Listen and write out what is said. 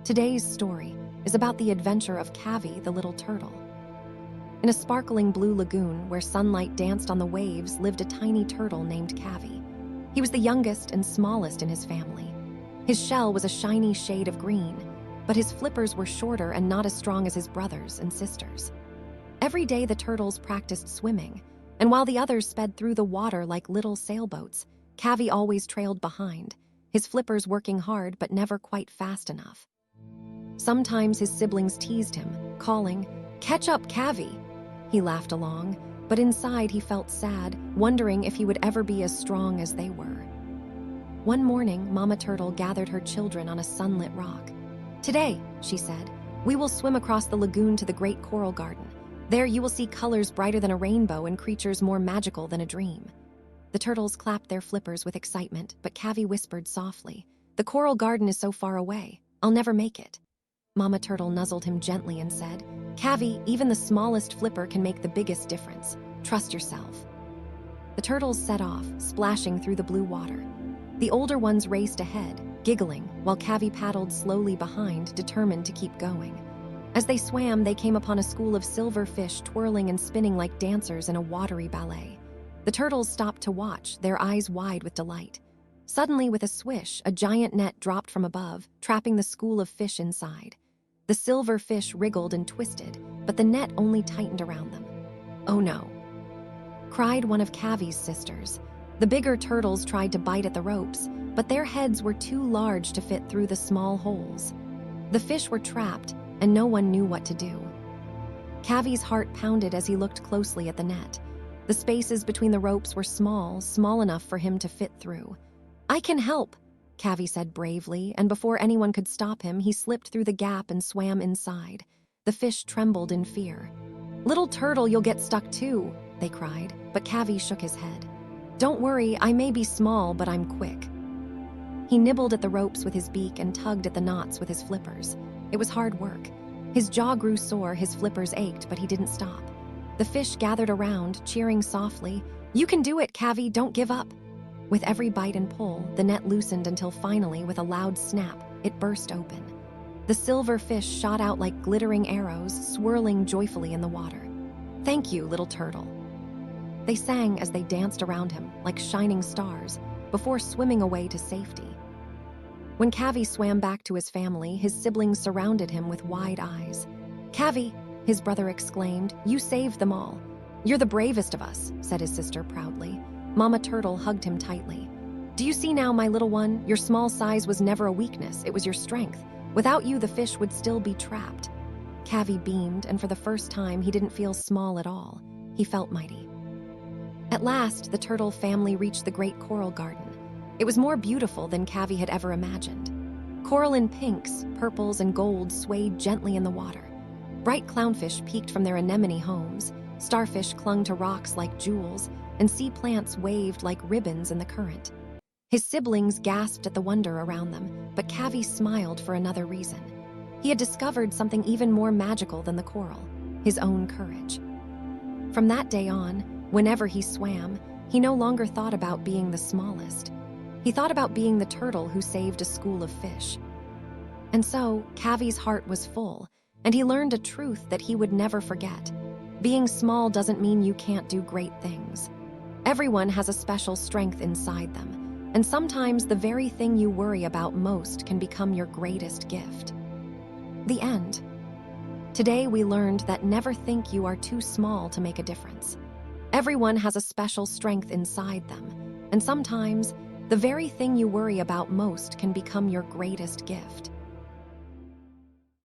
Today's story is about the adventure of Kavi, the little turtle. In a sparkling blue lagoon where sunlight danced on the waves lived a tiny turtle named Kavi. He was the youngest and smallest in his family. His shell was a shiny shade of green, but his flippers were shorter and not as strong as his brothers and sisters. Every day the turtles practiced swimming, and while the others sped through the water like little sailboats, Kavi always trailed behind, his flippers working hard but never quite fast enough. Sometimes his siblings teased him, calling, "Catch up, Kavi!" He laughed along, but inside he felt sad, wondering if he would ever be as strong as they were. One morning, Mama Turtle gathered her children on a sunlit rock. "Today," she said, "we will swim across the lagoon to the great coral garden. There you will see colors brighter than a rainbow and creatures more magical than a dream." The turtles clapped their flippers with excitement, but Kavi whispered softly, "The coral garden is so far away. I'll never make it." Mama Turtle nuzzled him gently and said, "Kavi, even the smallest flipper can make the biggest difference. Trust yourself." The turtles set off, splashing through the blue water. The older ones raced ahead, giggling, while Kavi paddled slowly behind, determined to keep going. As they swam, they came upon a school of silver fish twirling and spinning like dancers in a watery ballet. The turtles stopped to watch, their eyes wide with delight. Suddenly, with a swish, a giant net dropped from above, trapping the school of fish inside. The silver fish wriggled and twisted, but the net only tightened around them. "Oh no!" cried one of Kavi's sisters. The bigger turtles tried to bite at the ropes, but their heads were too large to fit through the small holes. The fish were trapped, and no one knew what to do. Kavi's heart pounded as he looked closely at the net. The spaces between the ropes were small enough for him to fit through. "I can help," Kavi said bravely, and before anyone could stop him, he slipped through the gap and swam inside. The fish trembled in fear. "Little turtle, you'll get stuck too," they cried, but Kavi shook his head. "Don't worry, I may be small, but I'm quick." He nibbled at the ropes with his beak and tugged at the knots with his flippers. It was hard work. His jaw grew sore, his flippers ached, but he didn't stop. The fish gathered around, cheering softly, "You can do it, Kavi, don't give up." With every bite and pull, the net loosened until finally, with a loud snap, it burst open. The silver fish shot out like glittering arrows, swirling joyfully in the water. "Thank you, little turtle," they sang as they danced around him like shining stars before swimming away to safety. When Kavi swam back to his family, his siblings surrounded him with wide eyes. "Kavi," his brother exclaimed, "you saved them all." "You're the bravest of us," said his sister proudly. Mama Turtle hugged him tightly. "Do you see now, my little one? Your small size was never a weakness, it was your strength. Without you, the fish would still be trapped." Kavi beamed, and for the first time, he didn't feel small at all. He felt mighty. At last, the turtle family reached the great coral garden. It was more beautiful than Kavi had ever imagined. Coral in pinks, purples, and golds swayed gently in the water. Bright clownfish peeked from their anemone homes, starfish clung to rocks like jewels, and sea plants waved like ribbons in the current. His siblings gasped at the wonder around them, but Kavi smiled for another reason. He had discovered something even more magical than the coral, his own courage. From that day on, whenever he swam, he no longer thought about being the smallest. He thought about being the turtle who saved a school of fish. And so, Kavi's heart was full, and he learned a truth that he would never forget. Being small doesn't mean you can't do great things. Everyone has a special strength inside them, and sometimes the very thing you worry about most can become your greatest gift. The end. Today we learned that never think you are too small to make a difference. Everyone has a special strength inside them, and sometimes the very thing you worry about most can become your greatest gift.